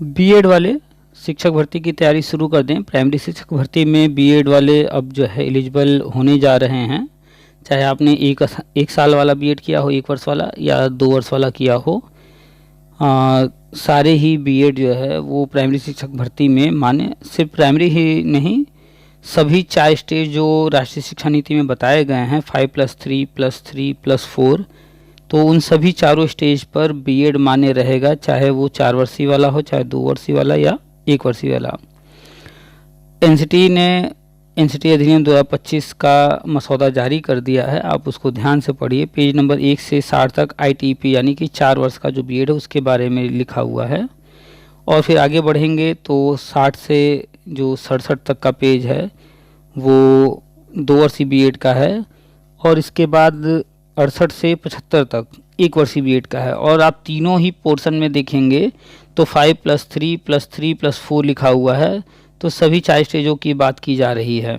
BEd वाले शिक्षक भर्ती की तैयारी शुरू कर दें। प्राइमरी शिक्षक भर्ती में बीएड वाले अब जो है एलिजिबल होने जा रहे हैं। चाहे आपने एक साल वाला बीएड किया हो, 1 वर्ष वाला या 2 वर्ष वाला किया हो, सारे ही बीएड जो है वो प्राइमरी शिक्षक भर्ती में मान्य। सिर्फ प्राइमरी ही नहीं, सभी 4 स्टेज जो राष्ट्रीय शिक्षा नीति में बताए गए हैं 5+3+3+4, तो उन सभी चारों स्टेज पर बीएड मान्य रहेगा, चाहे वो 4 वर्षीय वाला हो, चाहे 2 वर्षीय वाला या 1 वर्षीय वाला। एनसीटी ने एनसीटी अधिनियम 2025 का मसौदा जारी कर दिया है, आप उसको ध्यान से पढ़िए। पेज नंबर 1 से 60 तक आईटीपी यानी कि 4 वर्ष का जो बीएड है उसके बारे में लिखा हुआ है। और फिर आगे बढ़ेंगे तो 60 से जो 67 तक का पेज है वो 2 वर्षीय बीएड का है, और इसके बाद 68 से 75 तक 1 वर्षीय बीएड का है। और आप तीनों ही पोर्शन में देखेंगे तो 5+3+3+4 लिखा हुआ है, तो सभी 4 स्टेजों की बात की जा रही है।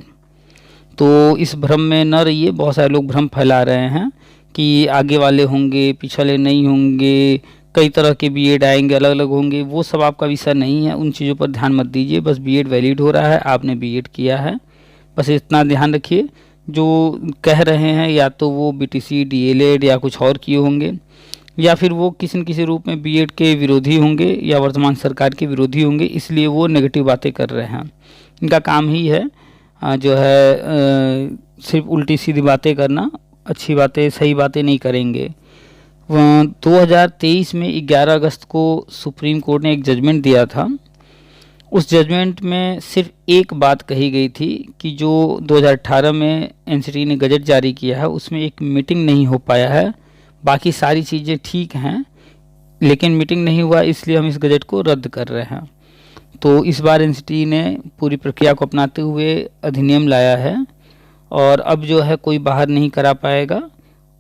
तो इस भ्रम में न रहिए। बहुत सारे लोग भ्रम फैला रहे हैं कि आगे वाले होंगे, पिछले नहीं होंगे, कई तरह के बीएड आएंगे, अलग अलग होंगे। वो सब आपका विषय नहीं है, उन चीज़ों पर ध्यान मत दीजिए। बस बीएड वैलिड हो रहा है, आपने बीएड किया है, बस इतना ध्यान रखिए। जो कह रहे हैं या तो वो बीटीसी, डीएलएड या कुछ और किए होंगे, या फिर वो किसी न किसी रूप में बीएड के विरोधी होंगे या वर्तमान सरकार के विरोधी होंगे, इसलिए वो नेगेटिव बातें कर रहे हैं। इनका काम ही है जो है सिर्फ उल्टी सीधी बातें करना, अच्छी बातें, सही बातें नहीं करेंगे। 2023 में 11 अगस्त को सुप्रीम कोर्ट ने एक जजमेंट दिया था। उस जजमेंट में सिर्फ एक बात कही गई थी कि जो 2018 में एनसीटी ने गजट जारी किया है उसमें एक मीटिंग नहीं हो पाया है, बाकी सारी चीज़ें ठीक हैं, लेकिन मीटिंग नहीं हुआ, इसलिए हम इस गजट को रद्द कर रहे हैं। तो इस बार एनसीटी ने पूरी प्रक्रिया को अपनाते हुए अधिनियम लाया है, और अब जो है कोई बाहर नहीं करा पाएगा।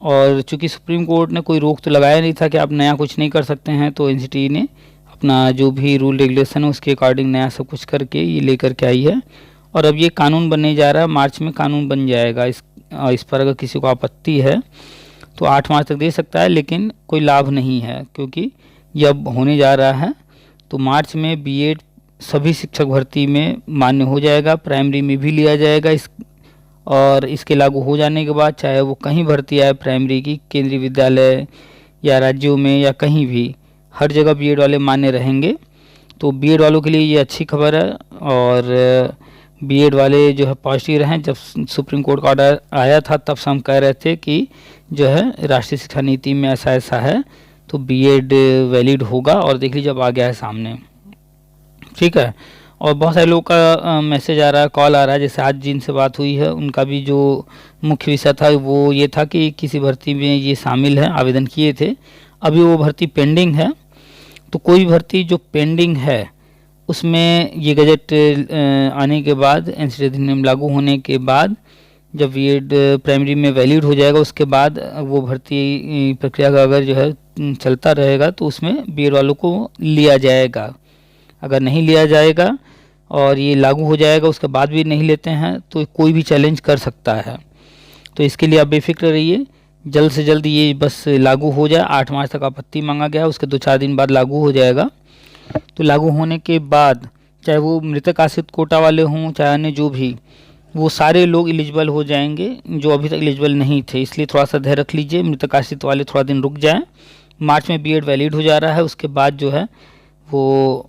और चूंकि सुप्रीम कोर्ट ने कोई रोक तो लगाया नहीं था कि आप नया कुछ नहीं कर सकते हैं, तो एनसीटी ने अपना जो भी रूल रेगुलेशन है उसके अकॉर्डिंग नया सब कुछ करके ये लेकर के आई है। और अब ये कानून बनने जा रहा है, मार्च में कानून बन जाएगा। इस पर अगर किसी को आपत्ति है तो 8 मार्च तक दे सकता है, लेकिन कोई लाभ नहीं है, क्योंकि ये अब होने जा रहा है। तो मार्च में बीएड सभी शिक्षक भर्ती में मान्य हो जाएगा, प्राइमरी में भी लिया जाएगा और इसके लागू हो जाने के बाद चाहे वो कहीं भर्ती आए प्राइमरी की, केंद्रीय विद्यालय या राज्यों में या कहीं भी, हर जगह बीएड वाले मान्य रहेंगे। तो बीएड वालों के लिए ये अच्छी खबर है, और बीएड वाले जो है पॉजिटिव रहें। जब सुप्रीम कोर्ट का ऑर्डर आया था तब से हम कह रहे थे कि जो है राष्ट्रीय शिक्षा नीति में ऐसा ऐसा है, तो बीएड वैलिड होगा, और देख लीजिए अब आ गया है सामने। ठीक है। और बहुत सारे लोगों का मैसेज आ रहा है, कॉल आ रहा है, जैसे आज जिनसे बात हुई है उनका भी जो मुख्य विषय था वो ये था कि किसी भर्ती में ये शामिल है, आवेदन किए थे, अभी वो भर्ती पेंडिंग है। तो कोई भर्ती जो पेंडिंग है उसमें ये गजट आने के बाद, एनसीटी अधिनियम लागू होने के बाद, जब बीएड प्राइमरी में वैलिड हो जाएगा, उसके बाद वो भर्ती प्रक्रिया का अगर जो है चलता रहेगा तो उसमें बीएड वालों को लिया जाएगा। अगर नहीं लिया जाएगा और ये लागू हो जाएगा उसके बाद भी नहीं लेते हैं तो कोई भी चैलेंज कर सकता है। तो इसके लिए आप बेफिक्र रहिए, जल्द से जल्द ये बस लागू हो जाए। 8 मार्च तक आपत्ति मांगा गया, उसके 2-4 दिन बाद लागू हो जाएगा। तो लागू होने के बाद चाहे वो मृतक आश्रित कोटा वाले हों, चाहे अन्य जो भी, वो सारे लोग एलिजिबल हो जाएंगे जो अभी तक एलिजिबल नहीं थे। इसलिए थोड़ा सा धैर्य रख लीजिए, मृतक आश्रित वाले थोड़ा दिन रुक जाएं। मार्च में बीएड वैलिड हो जा रहा है, उसके बाद जो है वो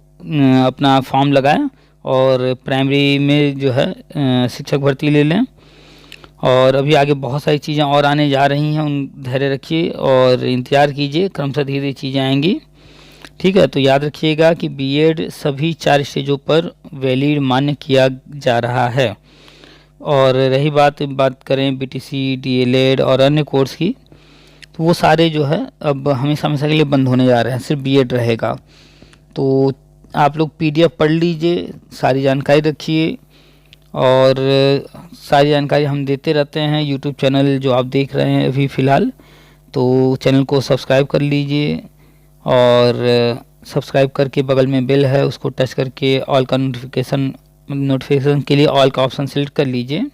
अपना फॉर्म लगाएं और प्राइमरी में जो है शिक्षक भर्ती ले लें। और अभी आगे बहुत सारी चीज़ें और आने जा रही हैं, उन धैर्य रखिए और इंतज़ार कीजिए, क्रमशः धीरे धीरे चीज़ें आएंगी। ठीक है। तो याद रखिएगा कि बीएड सभी 4 स्टेजों पर वैलिड मान्य किया जा रहा है। और रही बात करें बीटीसी, डीएलएड और अन्य कोर्स की, तो वो सारे जो है अब हमेशा हमेशा के लिए बंद होने जा रहे हैं, सिर्फ बीएड रहेगा। तो आप लोग पीडीएफ पढ़ लीजिए, सारी जानकारी रखिए, और सारी जानकारी हम देते रहते हैं। यूट्यूब चैनल जो आप देख रहे हैं अभी फ़िलहाल, तो चैनल को सब्सक्राइब कर लीजिए, और सब्सक्राइब करके बगल में बेल है उसको टच करके ऑल का नोटिफिकेशन के लिए ऑल का ऑप्शन सेलेक्ट कर लीजिए।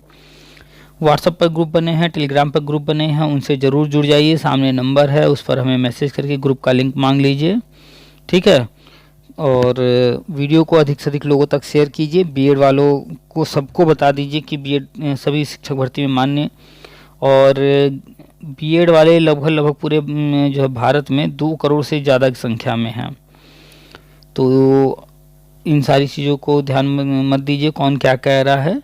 व्हाट्सएप पर ग्रुप बने हैं, टेलीग्राम पर ग्रुप बने हैं, उनसे ज़रूर जुड़ जाइए। सामने नंबर है, उस पर हमें मैसेज करके ग्रुप का लिंक मांग लीजिए। ठीक है। और वीडियो को अधिक से अधिक लोगों तक शेयर कीजिए। बीएड वालों को सबको बता दीजिए कि बीएड सभी शिक्षक भर्ती में मान्य, और बीएड वाले लगभग लगभग पूरे जो है भारत में 2 करोड़ से ज़्यादा की संख्या में हैं। तो इन सारी चीज़ों को ध्यान में मत दीजिए कौन क्या कह रहा है।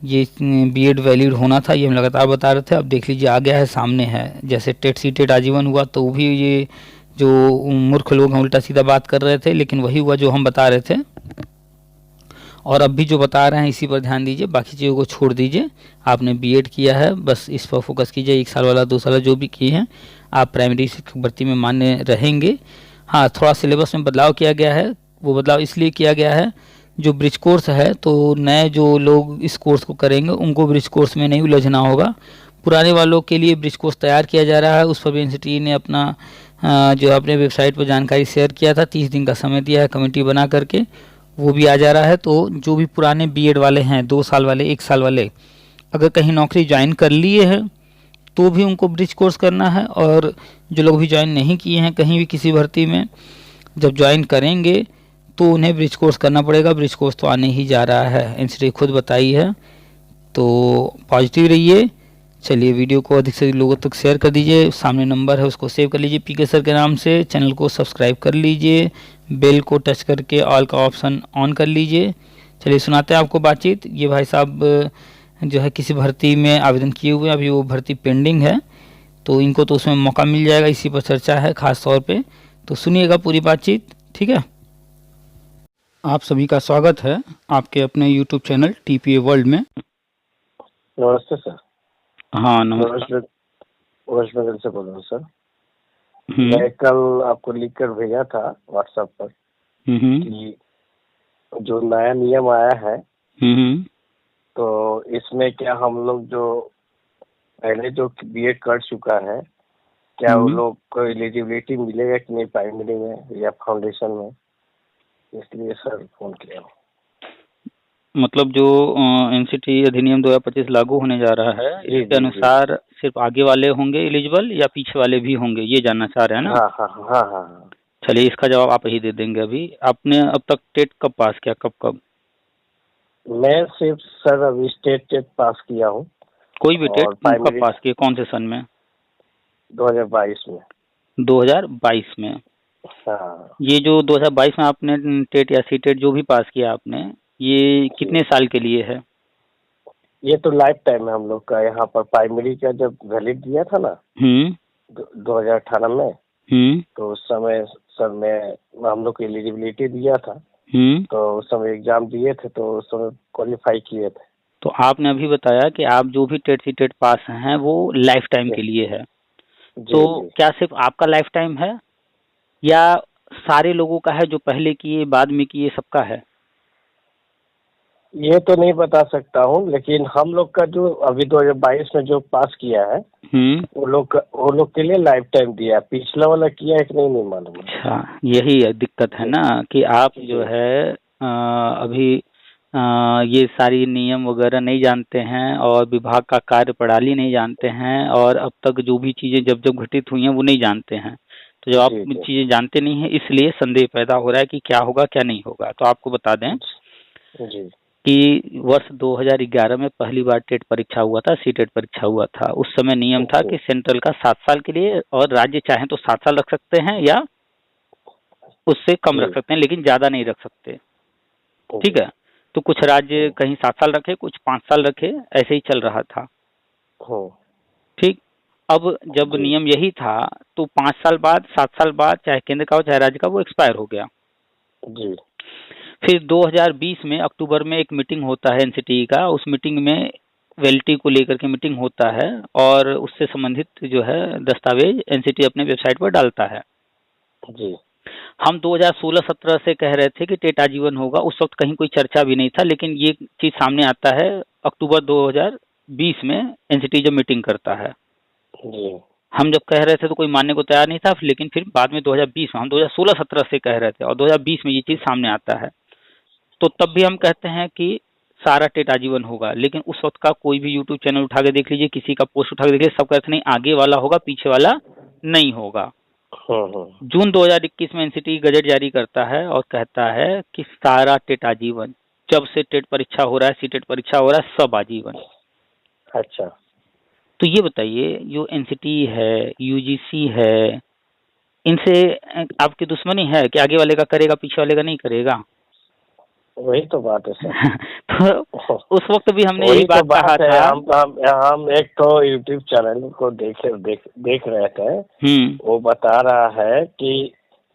ये बीएड वैलिड होना था, ये हम लगातार बता रहे थे। अब देख लीजिए आ गया है, सामने है। जैसे टेट सीटेट आजीवन हुआ तो भी ये जो मूर्ख लोग हैं उल्टा सीधा बात कर रहे थे, लेकिन वही हुआ जो हम बता रहे थे। और अब भी जो बता रहे हैं इसी पर ध्यान दीजिए, बाकी चीज़ों को छोड़ दीजिए। आपने बीएड किया है, बस इस पर फोकस कीजिए। 1 साल वाला 2 साल जो भी किए हैं, आप प्राइमरी शिक्षक भर्ती में मान्य रहेंगे। हाँ, थोड़ा सिलेबस में बदलाव किया गया है। वो बदलाव इसलिए किया गया है, जो ब्रिज कोर्स है, तो नए जो लोग इस कोर्स को करेंगे उनको ब्रिज कोर्स में नहीं उलझना होगा। पुराने वालों के लिए ब्रिज कोर्स तैयार किया जा रहा है। उस पर भी एनसीटी ने अपना जो अपने वेबसाइट पर जानकारी शेयर किया था, 30 दिन का समय दिया है कमेटी बना करके, वो भी आ जा रहा है। तो जो भी पुराने बीएड वाले हैं, 2 साल वाले, 1 साल वाले, अगर कहीं नौकरी ज्वाइन कर लिए हैं तो भी उनको ब्रिज कोर्स करना है। और जो लोग भी ज्वाइन नहीं किए हैं कहीं भी किसी भर्ती में, जब ज्वाइन करेंगे तो उन्हें ब्रिज कोर्स करना पड़ेगा। ब्रिज कोर्स तो आने ही जा रहा है, एनसीटी खुद बताई है। तो पॉजिटिव रहिए। चलिए, वीडियो को अधिक से अधिक लोगों तक शेयर कर दीजिए। सामने नंबर है, उसको सेव कर लीजिए पीके सर के नाम से। चैनल को सब्सक्राइब कर लीजिए, बेल को टच करके ऑल का ऑप्शन ऑन कर लीजिए। चलिए सुनाते हैं आपको बातचीत। ये भाई साहब जो है किसी भर्ती में आवेदन किए हुए, अभी वो भर्ती पेंडिंग है, तो इनको तो उसमें मौका मिल जाएगा। इसी पर चर्चा है खास तौर पे, तो सुनिएगा पूरी बातचीत, ठीक है। आप सभी का स्वागत है आपके अपने यूट्यूब चैनल टीपीए वर्ल्ड में। नमस्ते सर। हाँ नमस्कार। वेस्ट बंगाल से बोल रहा हूँ सर। मैं कल आपको लिख कर भेजा था व्हाट्सएप पर कि जो नया नियम आया है, तो इसमें क्या हम लोग जो पहले जो बीएड कर चुका है, क्या वो लोग को एलिजिबिलिटी मिलेगा कि नहीं प्राइमरी में या फाउंडेशन में, इसलिए सर फोन किया। मतलब जो एनसीटी अधिनियम 2025 लागू होने जा रहा है, इसके अनुसार सिर्फ आगे वाले होंगे एलिजिबल या पीछे वाले भी होंगे, ये जानना चाह रहे हैं ना? हाँ। चलिए, इसका जवाब आप ही दे देंगे। अभी आपने अब तक टेट कब पास किया, कब? मैं सिर्फ सर अभी स्टेट टेट पास किया हूँ। कोई भी टेट कब पास किए, कौन से सन में? 2022 में। 2022 में? हाँ। ये जो 2022 में आपने टेट या सी टेट जो भी पास किया आपने, ये कितने साल के लिए है? ये तो लाइफ टाइम है हम लोग का। यहाँ पर प्राइमरी का जब वैलिड दिया था ना 2018 में, तो उस समय सर में हम लोग को एलिजिबिलिटी दिया था, तो उस समय एग्जाम दिए थे, तो उस समय क्वालिफाई किए थे। तो आपने अभी बताया कि आप जो भी टेट सी टेट पास हैं वो लाइफ टाइम के लिए है, तो क्या सिर्फ आपका लाइफ टाइम है या सारे लोगों का है, जो पहले किए बाद में किए सबका है? ये तो नहीं बता सकता हूँ, लेकिन हम लोग का जो अभी 2022 में जो पास किया है, वो लोग के लिए लाइफ टाइम दिया। पिछला वाला किया है कि नहीं मालूम। अच्छा, यही है दिक्कत है ना, कि आप जो है अभी ये सारी नियम वगैरह नहीं जानते हैं और विभाग का कार्य प्रणाली नहीं जानते हैं, और अब तक जो भी चीजें जब जब घटित हुई हैं वो नहीं जानते हैं। तो जब आप चीजें जानते नहीं हैं, इसलिए संदेह पैदा हो रहा है कि क्या होगा क्या नहीं होगा। तो आपको बता दें कि वर्ष 2011 में पहली बार टेट परीक्षा हुआ था, सी टेट परीक्षा हुआ था। उस समय नियम था कि सेंट्रल का 7 साल के लिए, और राज्य चाहें तो 7 साल रख सकते हैं या उससे कम रख सकते हैं, लेकिन ज्यादा नहीं रख सकते, ठीक है। तो कुछ राज्य कहीं 7 साल रखे, कुछ 5 साल रखे, ऐसे ही चल रहा था, ठीक। अब जब नियम यही था तो 5 साल बाद, 7 साल बाद, चाहे केंद्र का हो चाहे राज्य का, वो एक्सपायर हो गया जी। फिर 2020 में अक्टूबर में एक मीटिंग होता है एनसीटी का। उस मीटिंग में वैलिडिटी को लेकर के मीटिंग होता है, और उससे संबंधित जो है दस्तावेज एनसीटी अपने वेबसाइट पर डालता है जी। हम 2016-17 से कह रहे थे कि टेट आजीवन होगा, उस वक्त कहीं कोई चर्चा भी नहीं था, लेकिन ये चीज सामने आता है अक्टूबर 2020 में एनसीटी जब मीटिंग करता है जी। हम जब कह रहे थे तो कोई मानने को तैयार नहीं था, लेकिन फिर बाद में 2020 में, हम 2016-17 से कह रहे थे और 2020 में ये चीज सामने आता है, तो तब भी हम कहते हैं कि सारा टेट आजीवन होगा। लेकिन उस वक्त का कोई भी यूट्यूब चैनल उठा के देख लीजिए, किसी का पोस्ट उठा के देख लीजिए, सब कहते नहीं आगे वाला होगा, पीछे वाला नहीं होगा। जून 2021 में एनसीटी गजट जारी करता है और कहता है कि सारा टेट आजीवन, जब से टेट परीक्षा हो रहा है, सीटेट परीक्षा हो रहा है, सब आजीवन। अच्छा, तो ये बताइए, जो एनसीटी है, यूजीसी है, इनसे आपकी दुश्मनी है कि आगे वाले का करेगा, पीछे वाले का नहीं करेगा? वही तो बात है सर। तो उस वक्त भी हमने यही बात कहा था। हम एक तो यूट्यूब चैनल को देख रहे थे, वो बता रहा है कि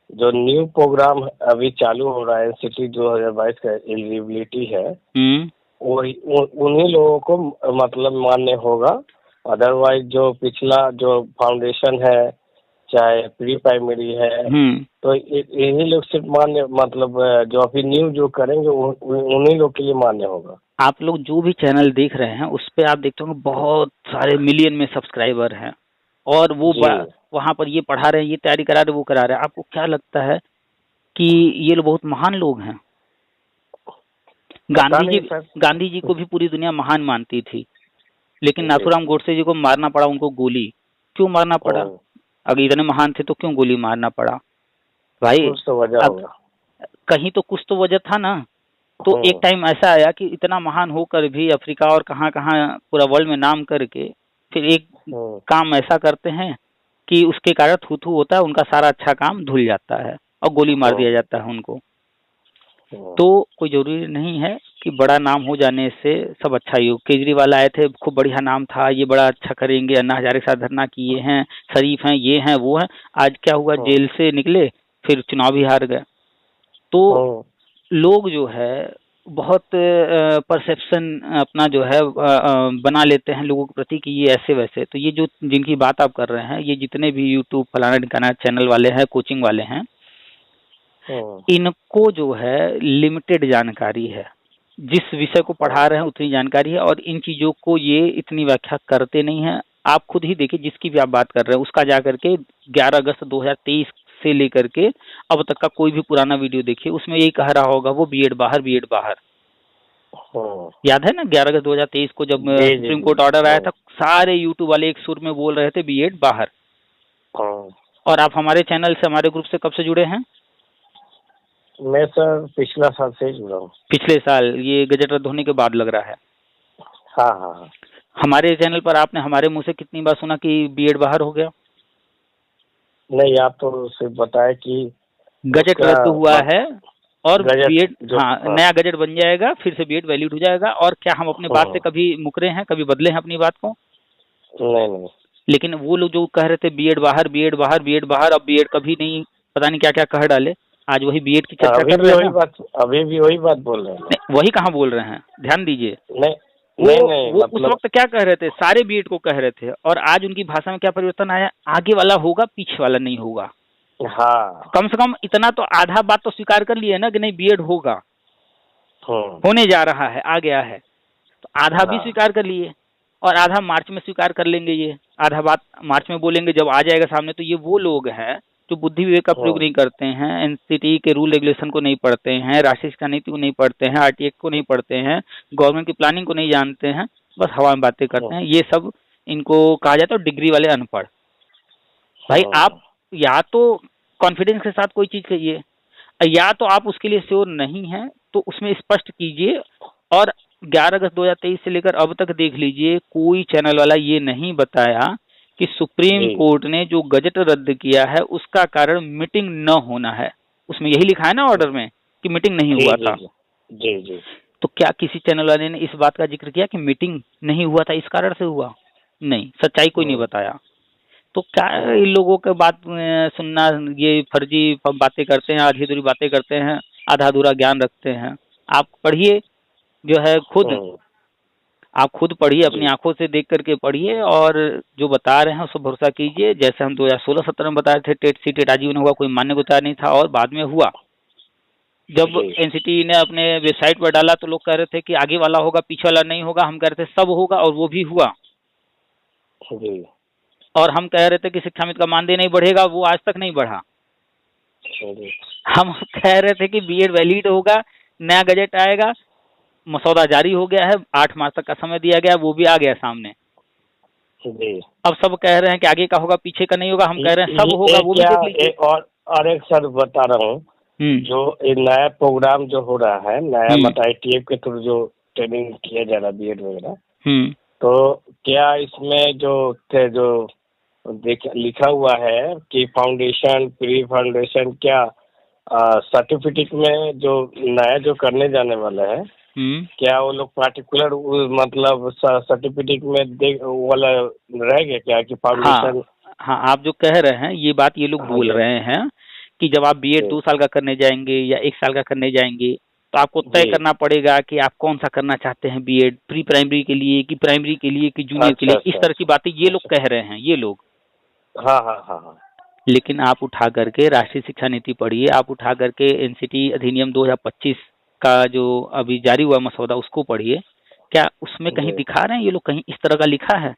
जो न्यू प्रोग्राम अभी चालू हो रहा है एनसीटी 2022 का एलिजिबिलिटी है, वो उन्हीं लोगों को मतलब मान्य होगा। अदरवाइज जो पिछला जो फाउंडेशन है, चाहे प्री प्राइमरी है, तो इन्हीं लोग सिर्फ मान्य, मतलब जो अभी न्यू जो करेंगे उन्हीं लोग के लिए मान्य होगा। आप लोग जो भी चैनल देख रहे हैं उस पे आप देखते होंगे बहुत सारे मिलियन में सब्सक्राइबर हैं, और वो वहाँ पर ये पढ़ा रहे हैं, ये तैयारी करा रहे हैं, वो करा रहे हैं। आपको क्या लगता है कि ये लोग बहुत महान लोग हैं? गांधी जी को भी पूरी दुनिया महान मानती थी, लेकिन नाथूराम गोडसे जी को मारना पड़ा, उनको गोली क्यों मारना पड़ा? अगर इतने महान थे तो क्यों गोली मारना पड़ा भाई? कुछ तो वजह होगा, कहीं तो कुछ तो वजह था ना। तो एक टाइम ऐसा आया कि इतना महान होकर भी अफ्रीका और कहाँ पूरा वर्ल्ड में नाम करके फिर एक काम ऐसा करते हैं कि उसके कारण थू होता है, उनका सारा अच्छा काम धुल जाता है और गोली मार दिया जाता है उनको। तो कोई जरूरी नहीं है कि बड़ा नाम हो जाने से सब अच्छा ही हो। केजरीवाल आए थे, खूब बढ़िया नाम था, ये बड़ा अच्छा करेंगे, अन्ना हजारे के साथ धरना किए हैं, शरीफ हैं, ये हैं, वो हैं। आज क्या हुआ, जेल से निकले, फिर चुनाव भी हार गए। तो लोग जो है बहुत परसेप्शन अपना जो है बना लेते हैं लोगों के प्रति कि ये ऐसे वैसे। तो ये जो जिनकी बात आप कर रहे हैं, ये जितने भी यूट्यूब फलाना ढिकाना चैनल वाले हैं, कोचिंग वाले हैं, इनको जो है लिमिटेड जानकारी है। जिस विषय को पढ़ा रहे हैं उतनी जानकारी है, और इन चीजों को ये इतनी व्याख्या करते नहीं है। आप खुद ही देखिए, जिसकी भी आप बात कर रहे हैं उसका जाकर के 11 अगस्त 2023 से लेकर के अब तक का कोई भी पुराना वीडियो देखिए, उसमें यही कह रहा होगा वो बीएड बाहर, बीएड बाहर। याद है ना 11 अगस्त 2023 को जब सुप्रीम कोर्ट ऑर्डर आया था, सारे यूट्यूब वाले एक सुर में बोल रहे थे बीएड बाहर। और आप हमारे चैनल से, हमारे ग्रुप से कब से जुड़े हैं? मैं सर पिछला साल से जुड़ा हूँ। पिछले साल? ये गजट रद्द होने के बाद लग रहा है। हाँ। हमारे चैनल पर आपने हमारे मुंह से कितनी बार सुना कि बीएड बाहर हो गया? नहीं, आप तो सिर्फ बताए कि गजट रद्द हुआ है और बीएड, नया गजट बन जाएगा, फिर से बीएड वैलिड हो जाएगा। और क्या हम अपने बात से कभी मुकरे हैं, कभी बदले हैं अपनी बात को? नहीं। लेकिन वो लोग जो कह रहे थे बीएड बाहर, बीएड बाहर, बीएड बाहर, अब बीएड कभी नहीं, पता नहीं क्या क्या कह डाले। आज वही बीएड की चर्चा कर रहे हैं। अभी भी वही बात बोल रहे हैं। वही कहाँ बोल रहे हैं, ध्यान दीजिए। नहीं, वो मतलब उस वक्त क्या कह रहे थे, सारे बीएड को कह रहे थे, और आज उनकी भाषा में क्या परिवर्तन आया, आगे वाला होगा, पीछे वाला नहीं होगा। हाँ, कम से कम इतना तो आधा बात तो स्वीकार कर लिए ना कि नहीं बीएड होगा, होने जा रहा है, आ गया है। तो आधा भी स्वीकार कर लिए, और आधा मार्च में स्वीकार कर लेंगे। ये आधा बात मार्च में बोलेंगे जब आ जाएगा सामने। तो ये वो लोग हैं जो बुद्धि विवेक का प्रयोग नहीं करते हैं, एनसीटी के रूल रेगुलेशन को नहीं पढ़ते हैं, राष्ट्रीय शिक्षा नीति को नहीं पढ़ते हैं, आरटीए को नहीं पढ़ते हैं, गवर्नमेंट की प्लानिंग को नहीं जानते हैं, बस हवा में बातें करते हैं। ये सब इनको कहा जाता है डिग्री वाले अनपढ़। भाई आप या तो कॉन्फिडेंस के साथ कोई चीज कहिए, या तो आप उसके लिए श्योर नहीं हैं तो उसमें स्पष्ट कीजिए। और 11 अगस्त 2023 से लेकर अब तक देख लीजिए, कोई चैनल वाला ये नहीं बताया कि सुप्रीम कोर्ट ने जो गजट रद्द किया है उसका कारण मीटिंग न होना है। उसमें यही लिखा है ना ऑर्डर में कि मीटिंग नहीं हुआ था। जी। तो क्या किसी चैनल वाले ने इस बात का जिक्र किया कि मीटिंग नहीं हुआ था इस कारण से हुआ? नहीं, सच्चाई कोई नहीं बताया। तो क्या इन लोगों के बात सुनना, ये फर्जी बातें करते हैं, आधी अधूरी बातें करते हैं, आधा अधूरा ज्ञान रखते हैं। आप पढ़िए, जो है आप खुद पढ़िए, अपनी आंखों से देख करके पढ़िए, और जो बता रहे हैं उस पर भरोसा कीजिए। जैसे हम 2016-17 में बताए थे टेट सीटेट आजीवन होगा, कोई मानने को तैयार नहीं था, और बाद में हुआ। जब एनसीटी ने अपने वेबसाइट पर डाला तो लोग कह रहे थे कि आगे वाला होगा, पीछे वाला नहीं होगा। हम कह रहे थे सब होगा, और वो भी हुआ। और हम कह रहे थे कि शिक्षा मित्र का मानदेय नहीं बढ़ेगा, वो आज तक नहीं बढ़ा। हम कह रहे थे कि बीएड वैलिड होगा, नया गजट आएगा, मसौदा जारी हो गया है, 8 मार्च तक का समय दिया गया, वो भी आ गया सामने। जी। अब सब कह रहे हैं कि आगे का होगा पीछे का नहीं होगा, हम कह रहे हैं सब होगा, वो भी देख लीजिए। और एक सर बता रहा हूँ, जो एक नया प्रोग्राम जो हो रहा है, नया मतलब ITF के थ्रू जो ट्रेनिंग किया जा रहा है BEd वगैरह, तो क्या इसमें जो लिखा हुआ है कि फाउंडेशन, प्री फाउंडेशन, क्या सर्टिफिकेट में जो नया जो करने जाने वाला है, क्या वो लोग पार्टिकुलर मतलब सर्टिफिकेट में वाला रहेगा क्या कि फाउंडेशन? हाँ, आप जो कह रहे हैं ये बात ये लोग बोल रहे हैं कि जब आप BEd 2 साल का करने जाएंगे या 1 साल का करने जाएंगे तो आपको तय करना पड़ेगा कि आप कौन सा करना चाहते हैं BEd, प्री प्राइमरी के लिए कि प्राइमरी के लिए कि जूनियर के लिए। इस तरह की बातें ये लोग कह रहे हैं, ये लोग। हाँ। लेकिन आप उठा करके राष्ट्रीय शिक्षा नीति पढ़िए, आप उठा करके NCT अधिनियम 2025 का जो अभी जारी हुआ मसौदा उसको पढ़िए। क्या उसमें कहीं दिखा रहे हैं ये लोग, कहीं इस तरह का लिखा है?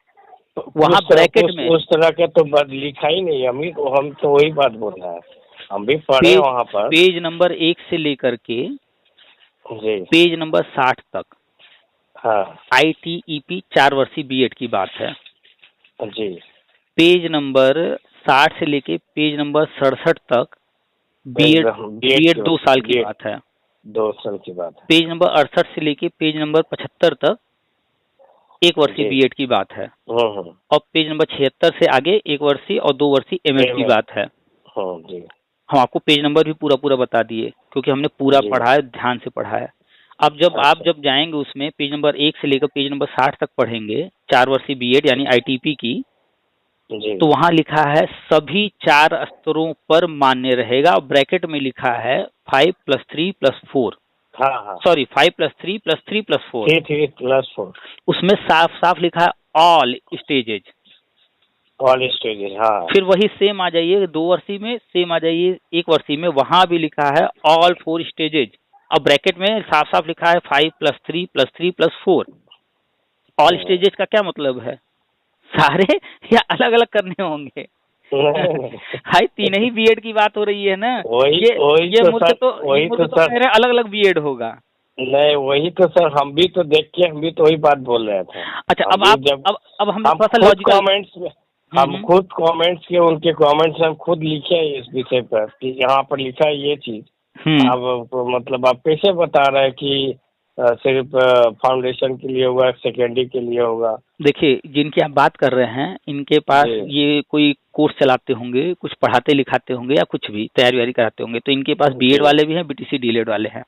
वहाँ ब्रैकेट में उस तरह का तो लिखा ही नहीं। हम तो वही बात बोल रहे हैं, हम भी पढ़े वहाँ पर। पेज नंबर 1 से लेकर के पेज नंबर 60 तक ITEP 4 वर्षीय BEd की बात है जी। पेज नंबर 60 से लेके पेज नंबर 67 तक BEd 2 साल की बात है। 2 साल की बात है। पेज नंबर 68 से लेके पेज नंबर 75 तक 1 वर्षीय BEd की बात है। और पेज नंबर 76 से आगे 1 वर्षीय और 2 वर्षीय MAd की बात है। हम आपको पेज नंबर भी पूरा बता दिए क्योंकि हमने पूरा पढ़ा है, ध्यान से पढ़ा है। अब जब आप जाएंगे उसमें पेज नंबर 1 से लेकर पेज नंबर 60 तक पढ़ेंगे 4 वर्षीय BEd यानी ITP की, तो वहां लिखा है सभी 4 स्तरों पर मान्य रहेगा। ब्रैकेट में लिखा है 5+3+4, सॉरी 5+3+3+4, 3+4। उसमें साफ लिखा है ऑल स्टेजेज। हाँ। फिर वही सेम आ जाइए 2 वर्षीय में, सेम आ जाइए 1 वर्षीय में, वहां भी लिखा है ऑल 4 स्टेजेज। अब ब्रैकेट में साफ लिखा है 5+3+3+4। ऑल स्टेजेज का क्या मतलब है? सारे या अलग अलग करने होंगे? हाई 3 ही BEd की बात हो रही है ना। ये मुझे तो कह रहे अलग अलग BEd होगा। नहीं, वही तो सर, हम भी तो देख के हम भी तो वही बात बोल रहे थे। अच्छा, अब हम थोड़ा सा लॉजिकल कमेंट्स में हम खुद कमेंट्स के उनके कमेंट्स हम खुद लिखे हैं इस विषय पर कि यहाँ पर लिखा है ये चीज। अब मतलब आप कैसे बता रहे हैं कि सिर्फ फाउंडेशन के लिए होगा, सेकेंडरी के लिए होगा? देखिए, जिनकी आप बात कर रहे हैं इनके पास ये कोई कोर्स चलाते होंगे, कुछ पढ़ाते लिखाते होंगे या कुछ भी तैयारी कराते होंगे, तो इनके पास BEd वाले भी हैं, BTC DLED वाले हैं।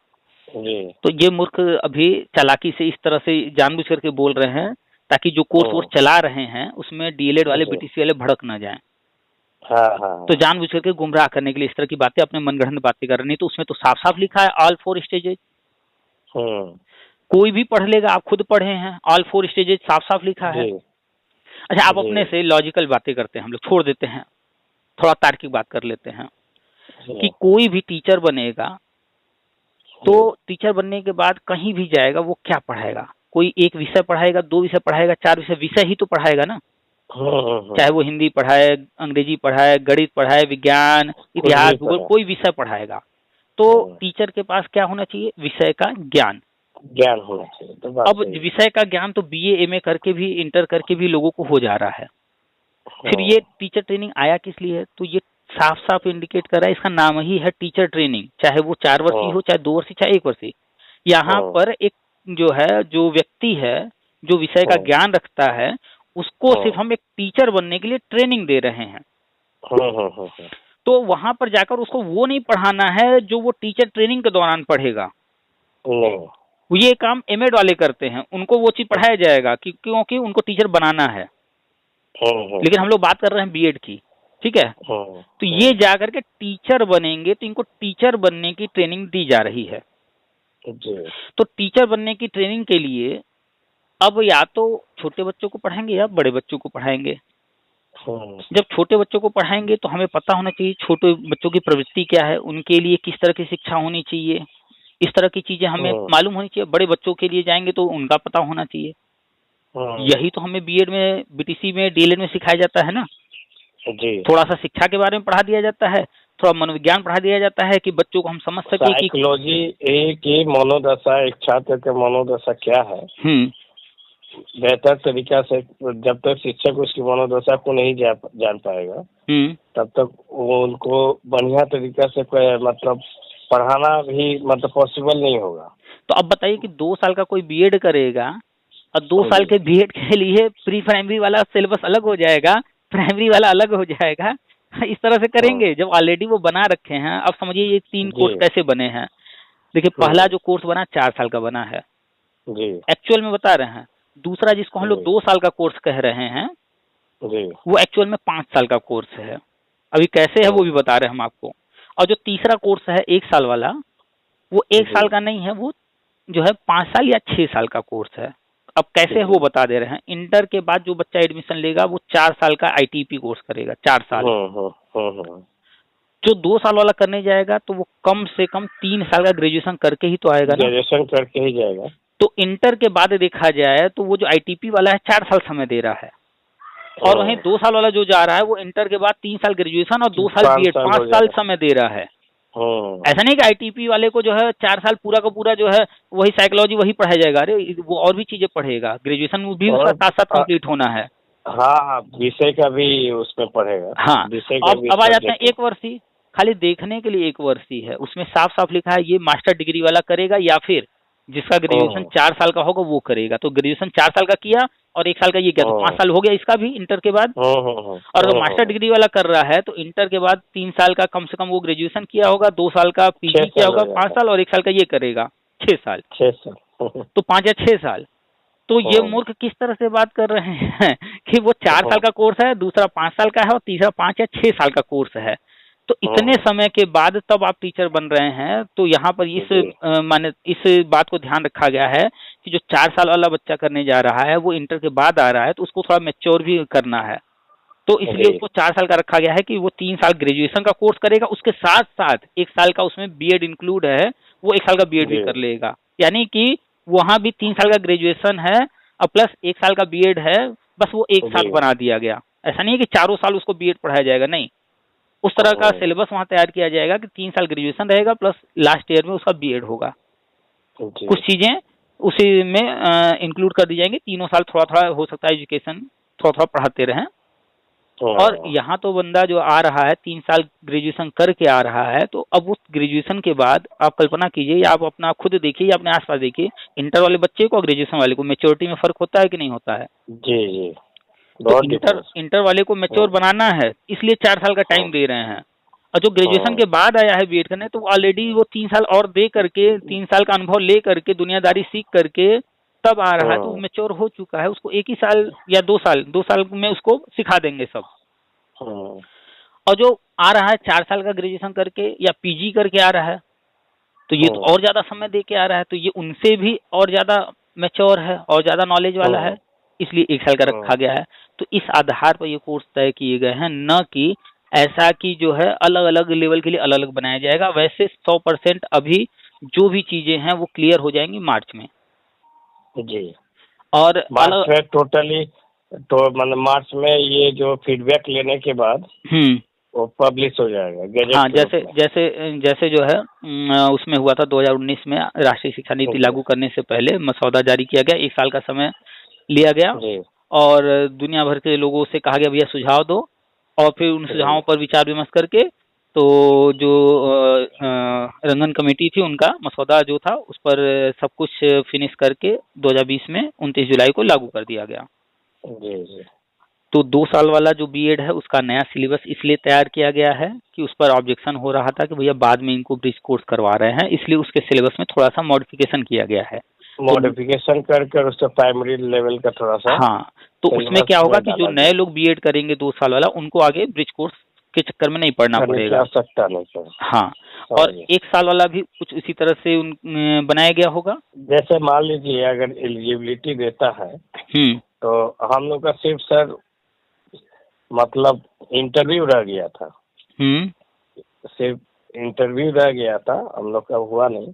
तो ये मूर्ख अभी चालाकी से इस तरह से जानबूझ करके बोल रहे हैं ताकि जो कोर्स चला रहे हैं उसमें DLED वाले BTC वाले भड़क ना जाएं। तो जानबूझ करके गुमराह करने के लिए इस तरह की बातें, अपने मनगढ़ंत बातें कर रहे हैं। नहीं तो उसमें तो साफ लिखा है ऑल 4 स्टेजेज। कोई भी पढ़ लेगा, आप खुद पढ़े हैं, ऑल 4 स्टेजेज साफ लिखा है। अच्छा, आप अपने से लॉजिकल बातें करते हैं, हम लोग छोड़ देते हैं, थोड़ा तार्किक बात कर लेते हैं कि कोई भी टीचर बनेगा तो टीचर बनने के बाद कहीं भी जाएगा वो क्या पढ़ाएगा? कोई एक विषय पढ़ाएगा, 2 विषय पढ़ाएगा, 4 विषय ही तो पढ़ाएगा ना। चाहे वो हिंदी पढ़ाए, अंग्रेजी पढ़ाए, गणित पढ़ाए, विज्ञान, इतिहास, भूगोल, कोई विषय पढ़ाएगा। तो टीचर के पास क्या होना चाहिए? विषय का ज्ञान होना चाहिए। तो अब विषय का ज्ञान तो BA MA करके भी, इंटर करके भी लोगों को हो जा रहा है। फिर ये टीचर ट्रेनिंग आया किस लिए है? तो ये साफ इंडिकेट कर रहा है, इसका नाम ही है टीचर ट्रेनिंग। चाहे वो 4 वर्षीय हो, चाहे 2 वर्षीय, चाहे 1 वर्षीय। यहाँ पर एक जो व्यक्ति है, जो विषय का ज्ञान रखता है, उसको सिर्फ हम एक टीचर बनने के लिए ट्रेनिंग दे रहे हैं। तो वहां पर जाकर उसको वो नहीं पढ़ाना है जो वो टीचर ट्रेनिंग के दौरान पढ़ेगा। ये काम MAd वाले करते हैं, उनको वो चीज पढ़ाया जाएगा क्योंकि उनको टीचर बनाना है। लेकिन हम लोग बात कर रहे हैं BEd की, ठीक है? तो ये जाकर के टीचर बनेंगे तो इनको टीचर बनने की ट्रेनिंग दी जा रही है। तो टीचर बनने की ट्रेनिंग के लिए अब या तो छोटे बच्चों को पढ़ाएंगे या बड़े बच्चों को पढ़ाएंगे। जब छोटे बच्चों को पढ़ाएंगे तो हमें पता होना चाहिए छोटे बच्चों की प्रवृत्ति क्या है, उनके लिए किस तरह की शिक्षा होनी चाहिए, इस तरह की चीजें हमें मालूम होनी चाहिए। बड़े बच्चों के लिए जाएंगे तो उनका पता होना चाहिए। यही तो हमें BEd में, BTC में, DLED में सिखाया जाता है ना। थोड़ा सा शिक्षा के बारे में पढ़ा दिया जाता है, थोड़ा मनोविज्ञान पढ़ा दिया जाता है कि बच्चों को हम समझ सके कि साइकोलॉजी की मनोदशा, एक छात्र के मनोदशा क्या है, बेहतर तरीका से, जब तक शिक्षक उसकी मनोदशा को नहीं जान पाएगा तब तक वो उनको बढ़िया तरीका से मतलब पढ़ाना भी मतलब पॉसिबल नहीं होगा। तो अब बताइए कि 2 साल का कोई बीएड करेगा और 2 साल के बीएड के लिए प्री प्राइमरी वाला सिलेबस अलग हो जाएगा, प्राइमरी वाला अलग हो जाएगा, इस तरह से करेंगे जब ऑलरेडी वो बना रखे हैं। अब समझिए ये 3 कोर्स कैसे बने हैं। देखिए पहला जो कोर्स बना 4 साल का बना है एक्चुअल में बता रहे हैं। दूसरा जिसको हम लोग 2 साल का कोर्स कह रहे हैं वो एक्चुअल में 5 साल का कोर्स है। अभी कैसे है वो भी बता रहे हैं हम आपको। और जो तीसरा कोर्स है 1 साल वाला, वो 1 साल का नहीं है, वो जो है 5 साल या 6 साल का कोर्स है। अब कैसे है वो बता दे रहे हैं। इंटर के बाद जो बच्चा एडमिशन लेगा वो 4 साल का आईटीपी कोर्स करेगा, 4 साल। जो 2 साल वाला करने जाएगा तो वो कम से कम 3 साल का ग्रेजुएशन करके ही तो आएगा ना, ग्रेजुएशन करके ही जाएगा। तो इंटर के बाद देखा जाए तो वो जो आईटीपी वाला है 4 साल समय दे रहा है, और वहीं 2 साल वाला जो जा रहा है वो इंटर के बाद 3 साल ग्रेजुएशन और 2 साल बीएड, 5 साल समय दे रहा है। ऐसा नहीं कि आईटीपी वाले को जो है 4 साल पूरा का पूरा जो है वही साइकोलॉजी वही पढ़ाया जाएगा, अरे वो और भी चीजें पढ़ेगा, ग्रेजुएशन भी उसका साथ साथ कंप्लीट होना है। हाँ, विषय का भी उसमें पढ़ेगा। हाँ, अब आ जाते हैं 1 वर्षीय, खाली देखने के लिए 1 वर्षीय है, उसमें साफ साफ लिखा है ये मास्टर डिग्री वाला करेगा या फिर जिसका ग्रेजुएशन 4 साल का होगा वो करेगा। तो ग्रेजुएशन 4 साल का किया और 1 साल का ये किया तो 5 साल हो गया इसका भी इंटर के बाद। और अगर मास्टर डिग्री वाला कर रहा है तो इंटर के बाद 3 साल का कम से कम वो ग्रेजुएशन किया होगा, 2 साल का पीजी किया होगा, 5 साल, और 1 साल का ये करेगा, 6 साल। तो 5 या 6 साल। तो ये मूर्ख किस तरह से बात कर रहे हैं कि वो 4 साल का कोर्स है, दूसरा 5 साल का है और तीसरा 5 या 6 साल का कोर्स है। तो इतने समय के बाद तब आप टीचर बन रहे हैं। तो यहाँ पर इस बात को ध्यान रखा गया है कि जो 4 साल वाला बच्चा करने जा रहा है वो इंटर के बाद आ रहा है तो उसको थोड़ा मैच्योर भी करना है, तो इसलिए उसको 4 साल का रखा गया है कि वो 3 साल ग्रेजुएशन का कोर्स करेगा, उसके साथ साथ 1 साल का उसमें बीएड इंक्लूड है, वो 1 साल का बीएड भी कर लेगा। यानी कि वहाँ भी 3 साल का ग्रेजुएशन है और प्लस 1 साल का बीएड है, बस वो एक साथ बना दिया गया। ऐसा नहीं है कि 4 साल उसको बीएड पढ़ाया जाएगा, नहीं, उस तरह का सिलेबस वहाँ तैयार किया जाएगा कि 3 साल ग्रेजुएशन रहेगा प्लस लास्ट ईयर में उसका बीएड होगा। कुछ चीजें उसी में इंक्लूड कर दी जाएंगी। 3 साल थोड़ा थोड़ा हो सकता है एजुकेशन थोड़ा थोड़ा पढ़ाते रहें। और यहाँ तो बंदा जो आ रहा है 3 साल ग्रेजुएशन करके आ रहा है, तो अब उस ग्रेजुएशन के बाद आप कल्पना कीजिए या आप अपना खुद देखिए या अपने आसपास देखिए, इंटर वाले बच्चे को और ग्रेजुएशन वाले को मेच्योरिटी में फर्क होता है कि नहीं होता है? जी। तो इंटर वाले को मैच्योर बनाना है, इसलिए 4 साल का टाइम दे रहे हैं। और जो ग्रेजुएशन के बाद आया है बीएड करने, तो ऑलरेडी वो 3 साल और दे करके 3 साल का अनुभव ले करके दुनियादारी सीख करके तब आ रहा है, तो मैच्योर हो चुका है। उसको 1 ही साल या 2 साल में उसको सिखा देंगे सब। और जो आ रहा है 4 साल का ग्रेजुएशन करके या पीजी करके आ रहा है, तो ये तो और ज्यादा समय दे के आ रहा है, तो ये उनसे भी और ज्यादा मैच्योर है और ज्यादा नॉलेज वाला है, इसलिए 1 साल का रखा गया है। तो इस आधार पर ये कोर्स तय किए गए हैं, न कि ऐसा कि जो है अलग अलग लेवल के लिए अलग अलग बनाया जाएगा। वैसे 100% अभी जो भी चीजें हैं वो क्लियर हो जाएंगी मार्च में जी। और मार्च में टोटली, तो मतलब मार्च में ये जो फीडबैक लेने के बाद वो पब्लिश हो जाएगा। हाँ, जैसे जो है उसमें हुआ था 2019 में राष्ट्रीय शिक्षा नीति लागू करने से पहले मसौदा जारी किया गया, 1 साल का समय लिया गया और दुनिया भर के लोगों से कहा गया भैया सुझाव दो, और फिर उन सुझावों पर विचार विमर्श करके तो जो रंगन कमेटी थी उनका मसौदा जो था उस पर सब कुछ फिनिश करके 2020 में 29 जुलाई को लागू कर दिया गया। जी। तो 2 साल वाला जो बीएड है उसका नया सिलेबस इसलिए तैयार किया गया है कि उस पर ऑब्जेक्शन हो रहा था कि भैया बाद में इनको ब्रिज कोर्स करवा रहे हैं, इसलिए उसके सिलेबस में थोड़ा सा मॉडिफिकेशन किया गया है। मॉडिफिकेशन कर उसका प्राइमरी लेवल का थोड़ा सा। हाँ, तो उसमें क्या होगा कि जो नए लोग बीएड करेंगे 2 साल वाला, उनको आगे ब्रिज कोर्स के चक्कर में नहीं पढ़ना पड़ेगा। आवश्यकता नहीं सर। हाँ, और 1 साल वाला भी कुछ इसी तरह से बनाया गया होगा। जैसे मान लीजिए अगर एलिजिबिलिटी देता है तो हम लोग का सिर्फ सर मतलब इंटरव्यू रह गया था। सिर्फ इंटरव्यू रह गया था, हम लोग का हुआ नहीं।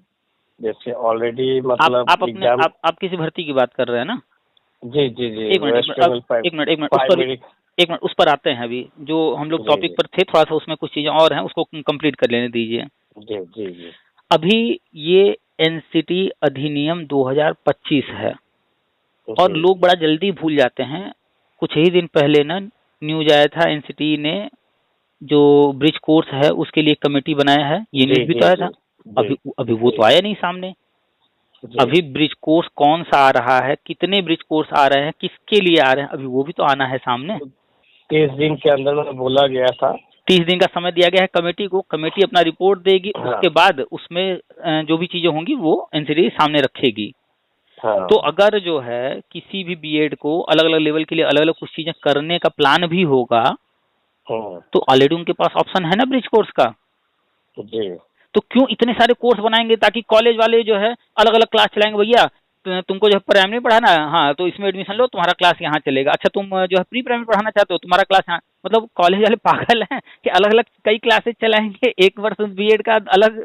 जैसे ऑलरेडी मतलब आप किसी भर्ती की बात कर रहे हैं ना? जी। एक मिनट उस पर आते हैं। अभी जो हम लोग टॉपिक पर थे थोड़ा सा उसमें कुछ चीजें और हैं, उसको कंप्लीट कर लेने दीजिए। जी। अभी ये एनसीटी अधिनियम 2025 है, और लोग बड़ा जल्दी भूल जाते हैं। कुछ ही दिन पहले ना न्यूज आया था, एनसीटी ने जो ब्रिज कोर्स है उसके लिए कमेटी बनाया है, ये न्यूज भी तो आया था। अभी वो तो आया नहीं सामने। अभी ब्रिज कोर्स कौन सा आ रहा है, कितने ब्रिज कोर्स आ रहे हैं, किसके लिए आ रहे हैं, अभी वो भी तो आना है सामने। 30 दिन के अंदर में बोला गया था, 30 दिन का समय दिया गया है कमेटी को। कमेटी अपना रिपोर्ट देगी, उसके बाद उसमें जो भी चीजें होंगी वो एनसीटी सामने रखेगी। तो अगर जो है किसी भी बीएड को अलग अलग लेवल के लिए अलग अलग कुछ चीजें करने का प्लान भी होगा, तो ऑलरेडी उनके पास ऑप्शन है ना ब्रिज कोर्स का। तो क्यों इतने सारे कोर्स बनाएंगे ताकि कॉलेज वाले जो है अलग अलग क्लास चलाएंगे। भैया तुमको जो है प्राइमरी पढ़ाना है, हाँ तो इसमें एडमिशन लो, तुम्हारा क्लास यहाँ चलेगा। अच्छा तुम जो है प्री प्राइमरी पढ़ाना चाहते हो, तुम्हारा क्लास यहाँ। मतलब कॉलेज वाले पागल हैं कि अलग अलग कई क्लासेस चलाएंगे। एक वर्ष बीएड का अलग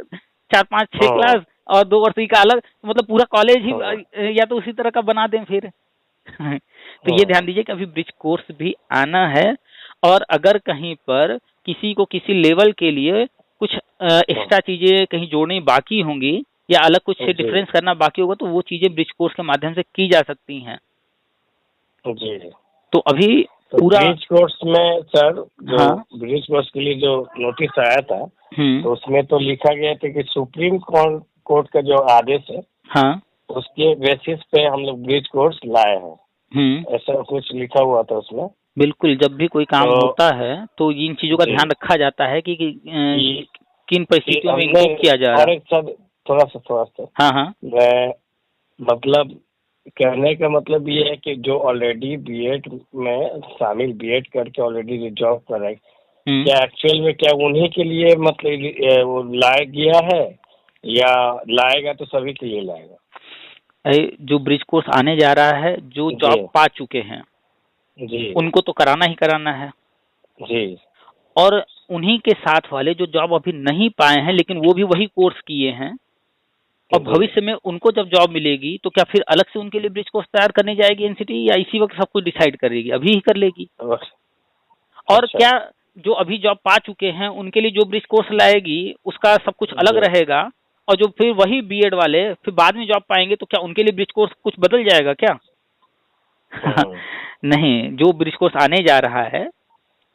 4, 5, 6 क्लास और 2 वर्ष का अलग, मतलब पूरा कॉलेज ही या तो उसी तरह का बना दें फिर। तो ये ध्यान दीजिए कि अभी ब्रिज कोर्स भी आना है, और अगर कहीं पर किसी को किसी लेवल के लिए कुछ एक्स्ट्रा चीजें कहीं जोड़नी बाकी होंगी या अलग कुछ डिफरेंस करना बाकी होगा, तो वो चीजें ब्रिज कोर्स के माध्यम से की जा सकती हैं। जी। तो अभी पूरा ब्रिज कोर्स में सर जो ब्रिज कोर्स के लिए जो नोटिस आया था, तो उसमें तो लिखा गया था कि सुप्रीम कोर्ट का जो आदेश है, हाँ, उसके बेसिस पे हम लोग ब्रिज कोर्स लाए हैं, ऐसा कुछ लिखा हुआ था उसमें। बिल्कुल, जब भी कोई काम होता है तो इन चीजों का ध्यान रखा जाता है कि किन परिस्थितियों में इनको किया जा रहा है। थोड़ा सा हाँ, मतलब कहने का मतलब ये है कि जो ऑलरेडी बीएड में शामिल, बीएड करके ऑलरेडी जॉब कर रहे, क्या एक्चुअल में क्या उन्हीं के लिए मतलब वो लाया गया है या लाएगा तो सभी के लिए लाएगा? जो ब्रिज कोर्स आने जा रहा है, जो जॉब पा चुके हैं जी, उनको तो कराना ही कराना है जी, और उन्हीं के साथ वाले जो जॉब अभी नहीं पाए हैं लेकिन वो भी वही कोर्स किए हैं, और भविष्य में उनको जब जॉब मिलेगी तो क्या फिर अलग से उनके लिए ब्रिज कोर्स तैयार करने जाएगी एनसीटी, या इसी वक्त सब कुछ डिसाइड करेगी, अभी ही कर लेगी? और क्या जो अभी जॉब पा चुके हैं उनके लिए जो ब्रिज कोर्स लाएगी उसका सब कुछ अलग रहेगा, और जो फिर वही बीएड वाले फिर बाद में जॉब पाएंगे तो क्या उनके लिए ब्रिज कोर्स कुछ बदल जाएगा क्या? नहीं, जो ब्रिज कोर्स आने जा रहा है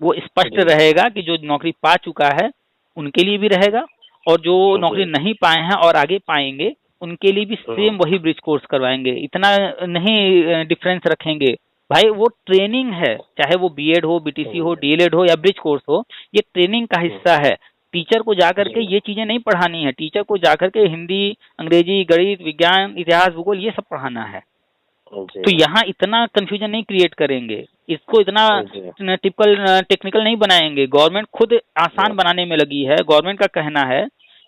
वो स्पष्ट रहेगा कि जो नौकरी पा चुका है उनके लिए भी रहेगा, और जो नौकरी नहीं पाए हैं और आगे पाएंगे उनके लिए भी सेम वही ब्रिज कोर्स करवाएंगे। इतना नहीं डिफरेंस रखेंगे भाई, वो ट्रेनिंग है, चाहे वो बीएड हो, बीटीसी हो, डीएलएड हो या ब्रिज कोर्स हो, ये ट्रेनिंग का हिस्सा है। टीचर को जाकर के ये चीजें नहीं पढ़ानी है, टीचर को जाकर के हिंदी, अंग्रेजी, गणित, विज्ञान, इतिहास, भूगोल ये सब पढ़ाना है। तो यहाँ इतना कंफ्यूजन नहीं क्रिएट करेंगे, इसको इतना टिपिकल टेक्निकल नहीं बनाएंगे। गवर्नमेंट खुद आसान बनाने में लगी है। गवर्नमेंट का कहना है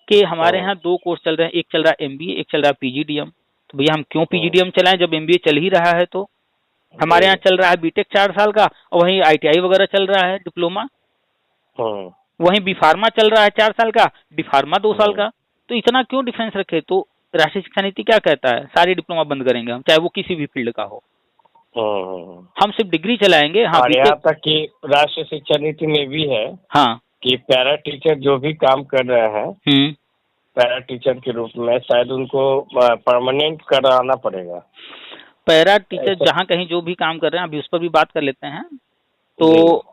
कि हमारे यहाँ 2 कोर्स चल रहे हैं, एक चल रहा है एमबीए, एक चल रहा है पीजीडीएम। तो भैया हम क्यों पीजीडीएम चलाएं जब एमबीए चल ही रहा है? तो हमारे यहाँ चल रहा है बीटेक 4 साल का, और वहीं आईटीआई वगैरह चल रहा है डिप्लोमा, वहीं बी फार्मा चल रहा है 4 साल का, डी फार्मा 2 साल का। तो इतना क्यों डिफरेंस रखे? तो राष्ट्रीय शिक्षा नीति क्या कहता है? सारी डिप्लोमा बंद करेंगे हम, चाहे वो किसी भी फील्ड का हो, हम सिर्फ डिग्री चलाएंगे। हाँ, यहाँ तक कि राष्ट्रीय शिक्षा नीति में भी है हाँ कि पैरा टीचर जो भी काम कर रहे हैं पैरा टीचर के रूप में, शायद उनको परमानेंट कराना पड़ेगा। पैरा टीचर जहाँ कहीं जो भी काम कर रहे हैं, अभी उस पर भी बात कर लेते हैं, तो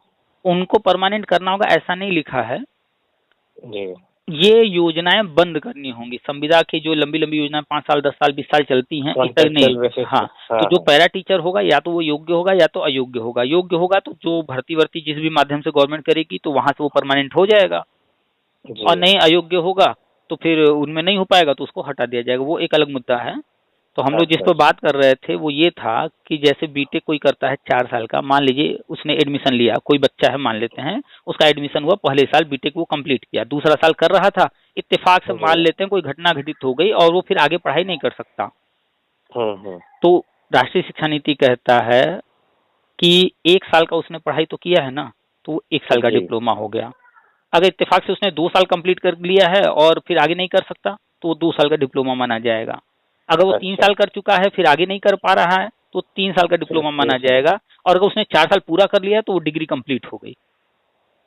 उनको परमानेंट करना होगा ऐसा नहीं लिखा है जी। ये योजनाएं बंद करनी होंगी। संविदा की जो लंबी लंबी योजनाएं 5 साल, 10 साल, 20 साल चलती हैं, इस तरह नहीं। हाँ, तो जो पैरा टीचर होगा या तो वो योग्य होगा या तो अयोग्य होगा। योग्य होगा तो जो भर्ती जिस भी माध्यम से गवर्नमेंट करेगी तो वहां से वो परमानेंट हो जाएगा, और नहीं अयोग्य होगा तो फिर उनमें नहीं हो पाएगा तो उसको हटा दिया जाएगा। वो एक अलग मुद्दा है। तो हम लोग जिस पर बात कर रहे थे वो ये था कि जैसे बीटेक कोई करता है 4 साल का, मान लीजिए उसने एडमिशन लिया, कोई बच्चा है मान लेते हैं, उसका एडमिशन हुआ, पहले साल बीटेक वो कंप्लीट किया, दूसरा साल कर रहा था, इत्तेफाक से मान लेते हैं कोई घटना घटित हो गई और वो फिर आगे पढ़ाई नहीं कर सकता। तो राष्ट्रीय शिक्षा नीति कहता है कि 1 साल का उसने पढ़ाई तो किया है ना, तो 1 साल का डिप्लोमा हो गया। अगर इत्तेफाक से उसने 2 साल कंप्लीट कर लिया है और फिर आगे नहीं कर सकता तो वो 2 साल का डिप्लोमा माना जाएगा। अगर वो 3 साल कर चुका है फिर आगे नहीं कर पा रहा है तो 3 साल का डिप्लोमा माना जाएगा, और अगर उसने 4 साल पूरा कर लिया तो वो डिग्री कंप्लीट हो गई।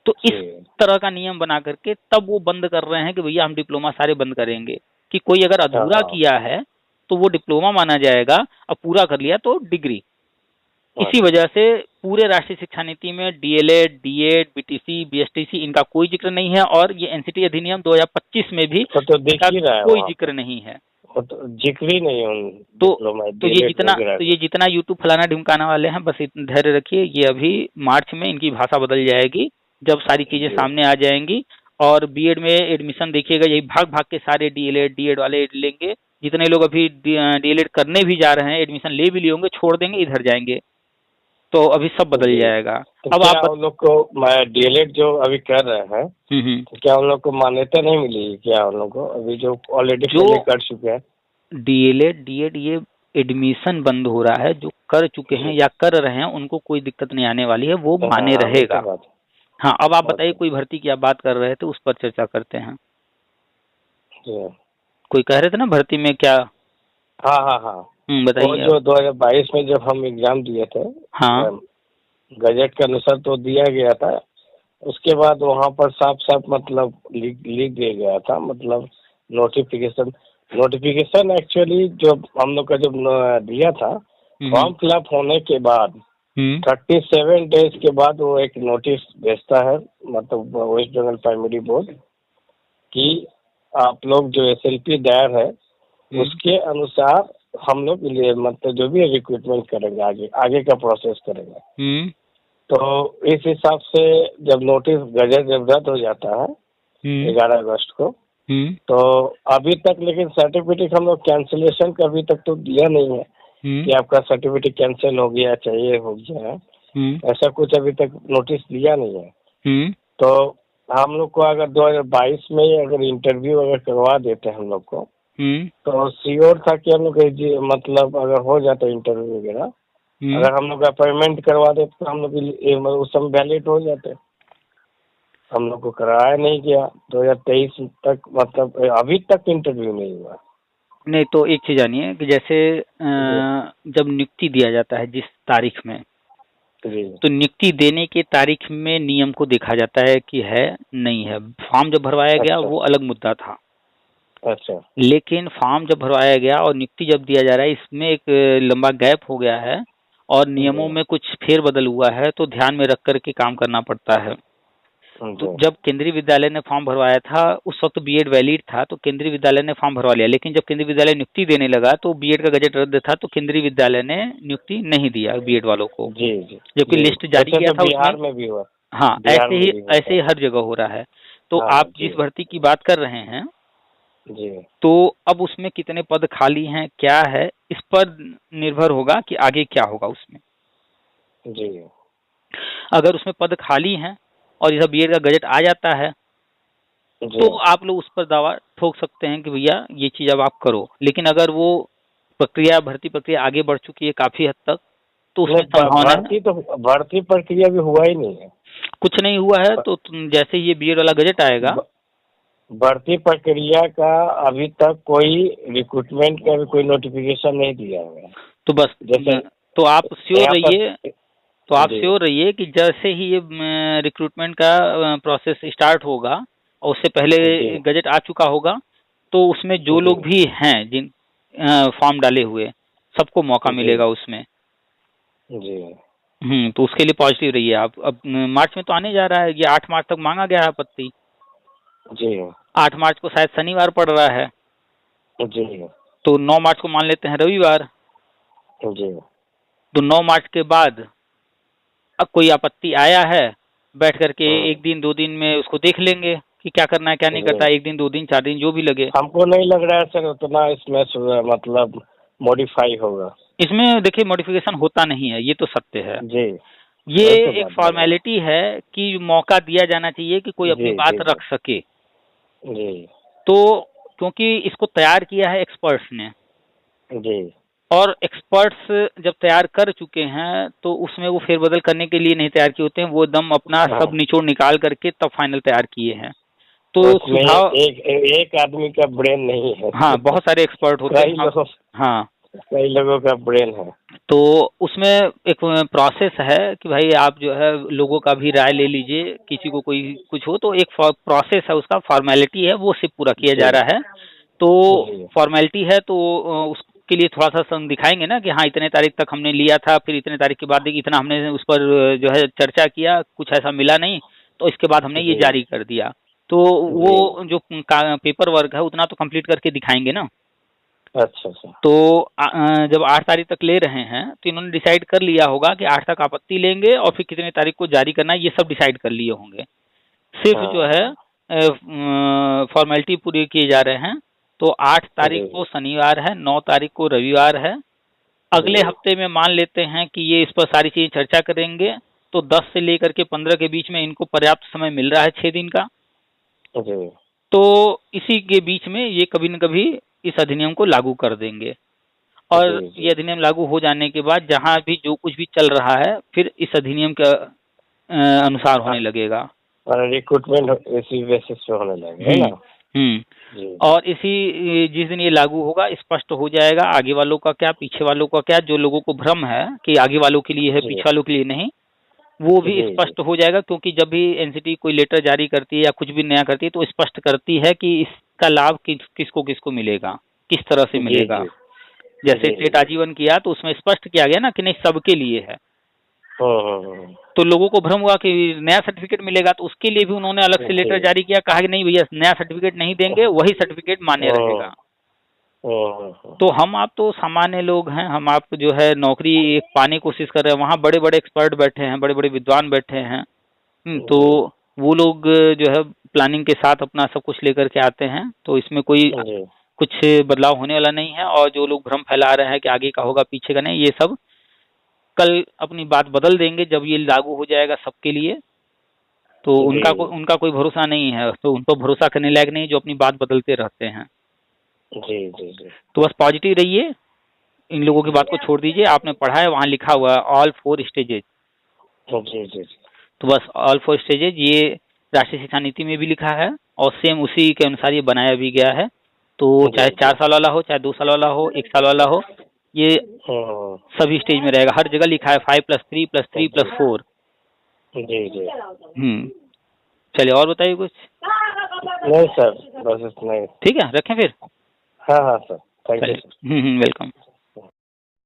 तो इस तरह का नियम बना करके तब वो बंद कर रहे हैं कि भैया हम डिप्लोमा सारे बंद करेंगे, कि कोई अगर अधूरा किया है तो वो डिप्लोमा माना जाएगा, और पूरा कर लिया तो डिग्री। इसी वजह से पूरे राष्ट्रीय शिक्षा नीति में डीएलएड, डीएड, बीटीसी, बीएसटीसी इनका कोई जिक्र नहीं है, और ये एनसीटी अधिनियम 2025 में भी तो देख ही रहा है कोई जिक्र नहीं है, तो जिक्र ही नहीं है तो ये जितना यूट्यूब फलाना ढिमकाना वाले हैं, बस धैर्य रखिए, ये अभी मार्च में इनकी भाषा बदल जाएगी जब सारी चीजें सामने आ जाएंगी। और बीएड में एडमिशन देखिएगा, यही भाग भाग के सारे डीएलएड, डीएड वाले लेंगे। जितने लोग अभी डीएलएड करने भी जा रहे हैं, एडमिशन ले भी लिए होंगे, छोड़ देंगे, इधर जाएंगे, तो अभी सब बदल जाएगा। तो अब आप उन लोग को डीएलएड जो अभी कर रहे हैं, तो क्या उन लोग को मान्यता नहीं मिली क्या? उन लोग को अभी जो ऑलरेडी पहले कर चुके हैं डीएलएड, डीएड, ये एडमिशन बंद हो रहा है। जो कर चुके हैं या कर रहे हैं उनको कोई दिक्कत नहीं आने वाली है, वो मान्य रहेगा। हाँ, अब आप बताइए, कोई भर्ती की आप बात कर रहे थे, उस पर चर्चा करते हैं। कोई कह रहे थे ना भर्ती में क्या? हाँ बताइए। जो 2022 में जब हम एग्जाम दिए थे, हाँ, गजट के अनुसार तो दिया गया था, उसके बाद वहाँ पर साफ साफ मतलब लिख दिया गया था, मतलब नोटिफिकेशन एक्चुअली जो हम लोग का जब दिया था, फॉर्म फिलअप होने के बाद 37 डेज के बाद वो एक नोटिस भेजता है, मतलब वेस्ट बंगाल प्राइमरी बोर्ड, कि आप लोग जो एसएलपी दायर है उसके अनुसार हम लोग मतलब जो भी रिक्रूटमेंट करेंगे, आगे का प्रोसेस करेंगे। तो इस हिसाब से जब नोटिस गजट जब रद्द हो जाता है 11 अगस्त को, तो अभी तक लेकिन सर्टिफिकेट हम लोग कैंसिलेशन का अभी तक तो दिया नहीं है कि आपका सर्टिफिकेट कैंसिल हो गया, चाहिए हो गया है, ऐसा कुछ अभी तक नोटिस दिया नहीं है। तो हम लोग को अगर 2022 में अगर इंटरव्यू अगर करवा देते हम लोग को, तो श्योर था कि हम लोग मतलब अगर हो जाता इंटरव्यू वगैरह, अगर हम लोग अपॉइंटमेंट करवा देते तो हम लोग उस समय वैलिड हो जाते। हम लोग को कराया नहीं गया, 2023 तक मतलब अभी तक इंटरव्यू नहीं हुआ। नहीं, तो एक चीज जानिए कि जैसे जब नियुक्ति दिया जाता है जिस तारीख में, तो नियुक्ति देने के तारीख में नियम को देखा जाता है कि है नहीं है। फॉर्म जब भरवाया गया वो अलग मुद्दा था। अच्छा। लेकिन फॉर्म जब भरवाया गया और नियुक्ति जब दिया जा रहा है, इसमें एक लंबा गैप हो गया है और नियमों में कुछ फेरबदल हुआ है, तो ध्यान में रख करके काम करना पड़ता है। तो जब केंद्रीय विद्यालय ने फॉर्म भरवाया था उस वक्त बीएड वैलिड था, तो केंद्रीय विद्यालय ने फॉर्म भरवा लिया। लेकिन जब केंद्रीय विद्यालय नियुक्ति देने लगा तो बीएड का गजट रद्द था, तो केंद्रीय विद्यालय ने नियुक्ति नहीं दिया बीएड वालों को। जबकि लिस्ट जारी किया था बिहार में भी हुआ। हाँ, ऐसे ही हर जगह हो रहा है। तो आप जिस भर्ती की बात कर रहे हैं तो अब उसमें कितने पद खाली हैं, क्या है, इस पर निर्भर होगा कि आगे क्या होगा उसमें। अगर उसमें पद खाली हैं और इधर बीएड का गजट आ जाता है तो आप लोग उस पर दावा ठोक सकते हैं कि भैया ये चीज अब आप करो। लेकिन अगर वो भर्ती प्रक्रिया आगे बढ़ चुकी है काफी हद तक, तो उसमें संभावना भर्ती प्रक्रिया भी हुआ ही नहीं है, कुछ नहीं हुआ है। तो जैसे ये बीएड वाला गजट आएगा, भर्ती प्रक्रिया का अभी तक कोई रिक्रूटमेंट का भी कोई नोटिफिकेशन नहीं दिया है। तो बस जैसे तो आप श्योर रहिए कि जैसे ही ये रिक्रूटमेंट का प्रोसेस स्टार्ट होगा और उससे पहले गजट आ चुका होगा, तो उसमें जो लोग भी हैं जिन फॉर्म डाले हुए, सबको मौका मिलेगा उसमें। तो उसके लिए पॉजिटिव रहिए आप। अब मार्च में तो आने जा रहा है, ये 8 मार्च तक मांगा गया है आपत्ति। 8 मार्च को शायद शनिवार पड़ रहा है, तो 9 मार्च को मान लेते हैं रविवार। तो 9 मार्च के बाद अब कोई आपत्ति आया है, बैठ करके 1 दिन 2 दिन में उसको देख लेंगे कि क्या करना है क्या नहीं करता है। 1 दिन 2 दिन 4 दिन जो भी लगे। हमको नहीं लग रहा है सर उतना इसमें मतलब मॉडिफाई होगा। इसमें देखिए मॉडिफिकेशन होता नहीं है, ये तो सत्य है ये एक फॉर्मेलिटी है कि मौका दिया जाना चाहिए कि कोई अपनी बात रख सके। तो क्योंकि इसको तैयार किया है एक्सपर्ट्स ने, और एक्सपर्ट्स जब तैयार कर चुके हैं तो उसमें वो फेरबदल करने के लिए नहीं तैयार किए होते हैं, वो दम अपना सब निचोड़ निकाल करके तब फाइनल तैयार किए हैं। तो सुझाव एक आदमी का ब्रेन नहीं है। हाँ, बहुत सारे एक्सपर्ट होते हैं। हाँ, कई लोगों का ब्रेन है। तो उसमें एक प्रोसेस है कि भाई आप जो है लोगों का भी राय ले लीजिए, किसी को कोई कुछ हो तो एक प्रोसेस है, उसका फॉर्मेलिटी है, वो सिर्फ पूरा किया जा रहा है। तो फॉर्मेलिटी है तो के लिए थोड़ा सा दिखाएंगे ना कि हाँ इतने तारीख तक हमने लिया था, फिर इतने तारीख के बाद इतना हमने उस पर जो है चर्चा किया, कुछ ऐसा मिला नहीं, तो इसके बाद हमने ये जारी कर दिया। तो वो जो पेपर वर्क है उतना तो कंप्लीट करके दिखाएंगे ना। अच्छा। तो जब 8 तारीख तक ले रहे हैं तो इन्होंने डिसाइड कर लिया होगा कि 8 तक आपत्ति लेंगे और फिर कितने तारीख को जारी करना है, ये सब डिसाइड कर लिए होंगे। सिर्फ जो है फॉर्मेलिटी पूरी किए जा रहे हैं। तो 8 तारीख को शनिवार है, 9 तारीख को रविवार है। अगले हफ्ते में मान लेते हैं कि ये इस पर सारी चीजें चर्चा करेंगे, तो 10 से लेकर के 15 के बीच में इनको पर्याप्त समय मिल रहा है, 6 दिन का। तो इसी के बीच में ये कभी न कभी इस अधिनियम को लागू कर देंगे, और ये अधिनियम लागू हो जाने के बाद जहां भी जो कुछ भी चल रहा है फिर इस अधिनियम के अनुसार होने लगेगा, रिक्रूटमेंट इसी बेसिस पे होने लगेगा ना। और इसी जिस दिन ये लागू होगा स्पष्ट हो जाएगा आगे वालों का क्या, पीछे वालों का क्या। जो लोगों को भ्रम है कि आगे वालों के लिए है, पीछे वालों के लिए नहीं, वो भी स्पष्ट हो जाएगा। क्योंकि जब भी एनसीटी कोई लेटर जारी करती है या कुछ भी नया करती है तो स्पष्ट करती है कि इसका लाभ किसको किसको मिलेगा, किस तरह से मिलेगा। जैसे टेट आजीवन किया तो उसमें स्पष्ट किया गया ना कि नहीं सबके लिए है। तो लोगों को भ्रम हुआ कि नया सर्टिफिकेट मिलेगा, तो उसके लिए भी उन्होंने अलग से लेटर जारी किया, कहा कि नहीं भैया नया सर्टिफिकेट नहीं देंगे, वही सर्टिफिकेट मान्य रहेगा। तो हम आप तो सामान्य लोग हैं, हम आप जो है नौकरी पाने की कोशिश कर रहे हैं, वहाँ बड़े बड़े एक्सपर्ट बैठे हैं, बड़े बड़े विद्वान बैठे हैं। तो वो लोग जो है प्लानिंग के साथ अपना सब कुछ लेकर के आते हैं, तो इसमें कोई कुछ बदलाव होने वाला नहीं है। और जो लोग भ्रम फैला रहे हैं कि आगे का होगा पीछे का नहीं, ये सब कल अपनी बात बदल देंगे जब ये लागू हो जाएगा सबके लिए। तो उनका कोई भरोसा नहीं है, तो उन पर भरोसा करने लायक नहीं जो अपनी बात बदलते रहते हैं। जी। तो बस पॉजिटिव रहिए, इन लोगों की बात को छोड़ दीजिए। आपने पढ़ा है, वहाँ लिखा हुआ है ऑल 4 स्टेजेज। जी। तो बस ऑल 4 स्टेजेज ये राष्ट्रीय शिक्षा नीति में भी लिखा है, और सेम उसी के अनुसार ये बनाया भी गया है। तो चाहे 4 साल वाला हो, चाहे 2 साल वाला हो, 1 साल वाला हो, ये सभी स्टेज में रहेगा। हर जगह लिखा है 5+3+3+4। जी। चलिए और बताइए कुछ। नहीं सर, बस इतना ही। ठीक है, रखें फिर। हाँ सर, थैंक यू। वेलकम।